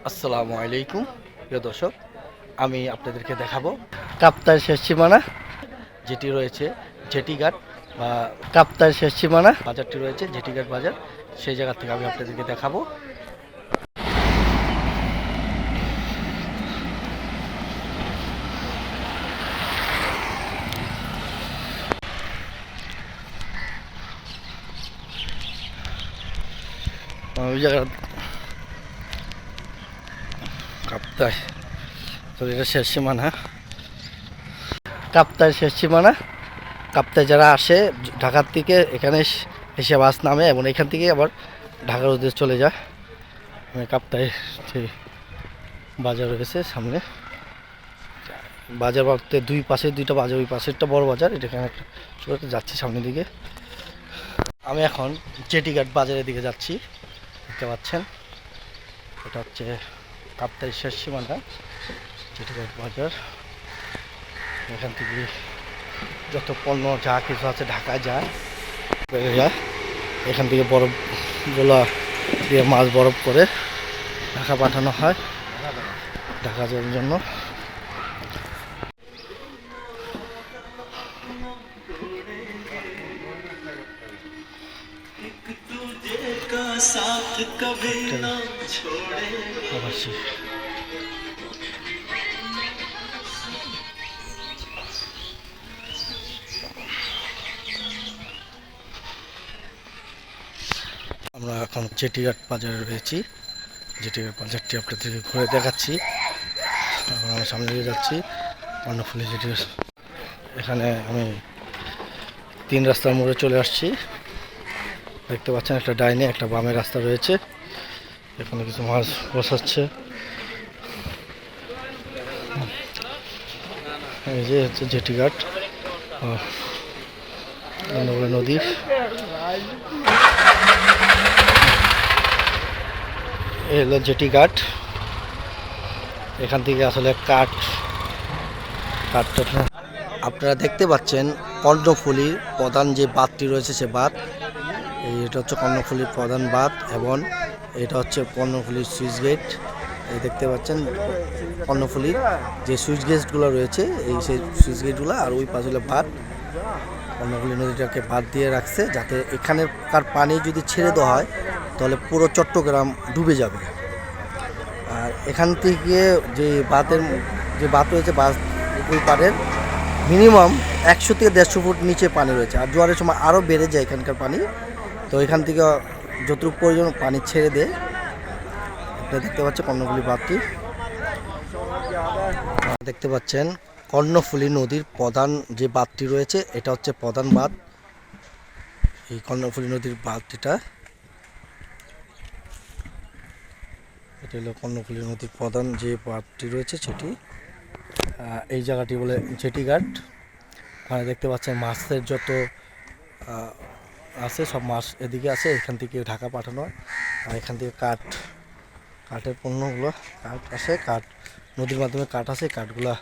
আসসালামু আলাইকুম প্রিয় দর্শক, আমি আপনাদেরকে দেখাবো কাপ্তাই শেষ সীমানা যেটি রয়েছে জেটিঘাট বা কাপ্তাই শেষ সীমানা বাজারটি রয়েছে জেটিঘাট বাজার, সেই জায়গা থেকে আমি আপনাদেরকে দেখাবো। ওই জায়গা কাপ্তাই, তো এটা শেষ সীমানা, কাপ্তাই শেষ সীমানা। কাপ্তাই যারা আসে ঢাকার থেকে এখানে এসে বাস নামে এবং এখান থেকে আবার ঢাকার উদ্দেশ্যে চলে যায়। কাপ্তাই যে বাজার রয়েছে সামনে, বাজার বলতে দুই পাশে দুইটা বাজার, ওই পাশে একটা বড় বাজার, এটা এখানে একটা ছোট যাচ্ছি সামনের দিকে। আমি এখন জেটিঘাট বাজারের দিকে যাচ্ছি, দেখতে পাচ্ছেন এটা হচ্ছে কাপ্তাই শেষ সীমানা জেটিঘাট বাজার। এখান থেকে যত পণ্য যা কিছু আছে ঢাকায় যায়, এখান থেকে বরফগুলো দিয়ে মাছ বরফ করে ঢাকা পাঠানো হয় ঢাকা যাওয়ার জন্য। আমরা এখন জেটিঘাট বাজারে রয়েছি, জেটিঘাট বাজারটি আপনাদেরকে ঘুরে দেখাচ্ছি। এখন আমরা সামনে দিয়ে যাচ্ছি কর্ণফুলী জেটিঘাট। এখানে আমি 3 রাস্তার মোড়ে চলে আসছি, দেখতে পাচ্ছেন একটা ডাইনে একটা বামে রাস্তা রয়েছে। এখানে কিছু মাছ বসাচ্ছে, এই যে হচ্ছে জেটিঘাট নদী। এই হলো জেটিঘাট, এখান থেকে আসলে কাঠটা আপনারা দেখতে পাচ্ছেন কর্ণফুলীর প্রধান যে বাঁধটি রয়েছে সে বাঁধ, এটা হচ্ছে কর্ণফুলীর প্রধান বাঁধ এবং এটা হচ্ছে কর্ণফুলীর সুইচ গেট। এই দেখতে পাচ্ছেন কর্ণফুলীর যে সুইচ গেটগুলো রয়েছে, এই সেই সুইচ গেটগুলো, আর ওই পাশে বাঁধ। কর্ণফুলী নদীটাকে বাঁধ দিয়ে রাখছে যাতে এখানকার পানি যদি ছেড়ে দেওয়া হয় তাহলে পুরো চট্টগ্রাম ডুবে যাবে। আর এখান থেকে যে বাঁধ রয়েছে, বাঁধ ওই পাড়ের মিনিমাম 100 থেকে 150 ফুট নিচে পানি রয়েছে, আর জোয়ারের সময় আরও বেড়ে যায় এখানকার পানি। তো এখান থেকে যতটুকু প্রয়োজন পানি ছেড়ে দেয়। আপনারা দেখতে পাচ্ছেন কর্ণফুলী বাঁধটি, দেখতে পাচ্ছেন কর্ণফুলী নদীর প্রধান যে বাঁধটি রয়েছে এটা হচ্ছে প্রধান বাঁধ। এই কর্ণফুলী নদীর বাঁধটিটা, এটা হলো কর্ণফুলী নদীর প্রধান যে বাঁধটি রয়েছে সেটি। এই জায়গাটি বলে জেটিঘাট। দেখতে পাচ্ছেন মাছের যত আছে সব মাছ এদিকে আছে, এখান থেকে ঢাকা পাঠানো হয়। আর এখান থেকে কাঠের পণ্যগুলো কাঠ নদীর মাধ্যমে কাঠ আসে, কাঠগুলা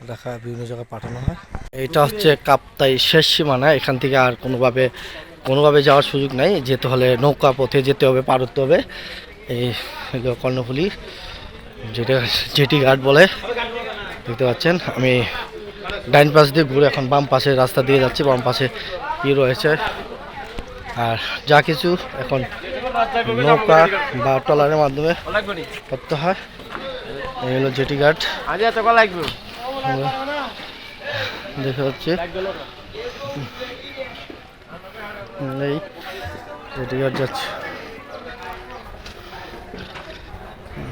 ঢাকা বিভিন্ন জায়গায় পাঠানো হয়। এইটা হচ্ছে কাপ্তাই শেষ সীমানা, এখান থেকে আর কোনোভাবে যাওয়ার সুযোগ নাই, যেতে হলে নৌকা পথে যেতে হবে, পার হতে হবে। এই হলো কর্ণফুলী যেটা জেটিঘাট বলে, দেখতে পাচ্ছেন। আমি ডাইন পাশ দিয়ে ঘুরে এখন বাম পাশে রাস্তা দিয়ে যাচ্ছি, বাম পাশে কি রয়েছে আর যা কিছু এখন নৌকা বা ট্রলারের মাধ্যমে করতে হয়। এই হলো জেটিঘাট, দেখা যাচ্ছে এই জেটিঘাট যাচ্ছে।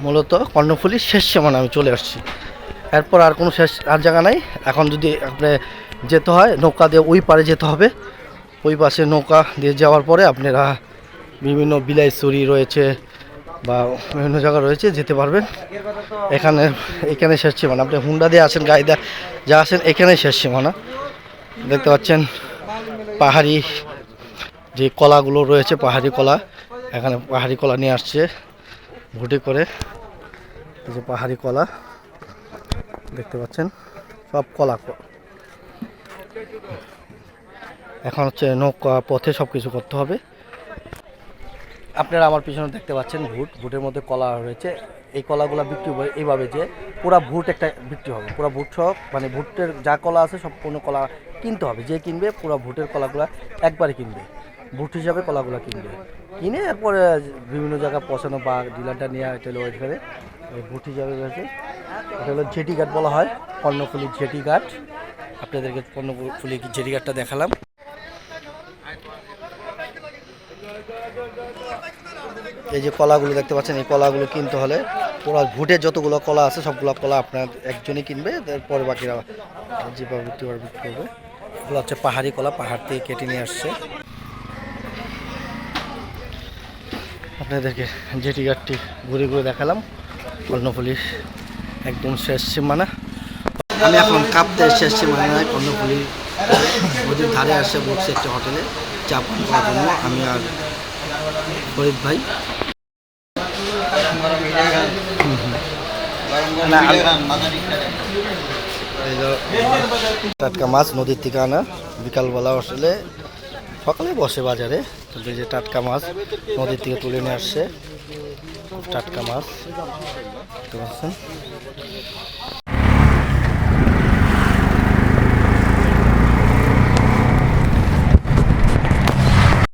মূলত কর্ণফুলীর শেষ সীমানা আমি চলে আসছি, এরপর আর কোনো আর জায়গা নাই। এখন যদি আপনি যেতে হয় নৌকা দিয়ে ওই পারে যেতে হবে, ওই পাশে নৌকা দিয়ে যাওয়ার পরে আপনারা বিভিন্ন বিলাইছড়ি রয়েছে বা বিভিন্ন জায়গা রয়েছে, যেতে পারবেন। এখানে শেষ সীমানা। আপনি হুন্ডা দিয়ে আসেন, গাড়ি দিয়ে যা আসেন, এখানে শেষ সীমানা। দেখতে পাচ্ছেন পাহাড়ি যে কলাগুলো রয়েছে, পাহাড়ি কলা, এখানে পাহাড়ি কলা নিয়ে আসছে ভুটি করে। এই যে পাহাড়ি কলা দেখতে পাচ্ছেন, সব কলা। এখন হচ্ছে নৌকা পথে সব কিছু করতে হবে। আপনারা আমার পিছনে দেখতে পাচ্ছেন ভুটের মধ্যে কলা রয়েছে। এই কলাগুলো বিক্রি হবে এইভাবে যে পুরা ভুট একটা বিক্রি হবে, পুরা ভুট সব মানে ভুটের যা কলা আছে সম্পূর্ণ কলা কিনতে হবে, যে কিনবে পুরা ভুটের কলাগুলো একবারে কিনবে, ভুট হিসাবে কলাগুলো কিনবে, কিনে এরপরে বিভিন্ন জায়গায় পৌঁছানো বা ডিলারটা নিয়ে এটা হলো এখানে ভুট হিসাবে রয়েছে। এটা হলো জেটি ঘাট বলা হয়, কর্ণফুলী জেটি ঘাট। আপনাদেরকে কর্ণফুলী জেটি ঘাটটা দেখালাম। এই যে কলাগুলো দেখতে পাচ্ছেন, এই কলাগুলো কিনতে হলে পুরো ভুটের যতগুলো কলা আছে সবগুলো কলা আপনার একজনই কিনবে, তারপরে বাকিরা যেভাবে বিক্রি করবে। এগুলো হচ্ছে পাহাড়ি কলা, পাহাড় থেকে কেটে নিয়ে আসছে। আপনাদেরকে জেটি ঘাটটি ঘুরে ঘুরে দেখালাম, কর্ণফুলীর একদম শেষ সীমানা। আমি এখন কাঁপতে শেষ সীমানায় কর্ণফুলী নদীর ধারে আসে বসছি একটা হোটেলে চা পান করার জন্য, আমি আর ফরিদ ভাই। টাটকা মাছ নদীর থেকে আনা, বিকালবেলা আসলে সকালে বসে বাজারে, কিন্তু এই যে টাটকা মাছ নদীর থেকে তুলে নিয়ে আসছে, টাটকা মাছ দেখতে পাচ্ছেন।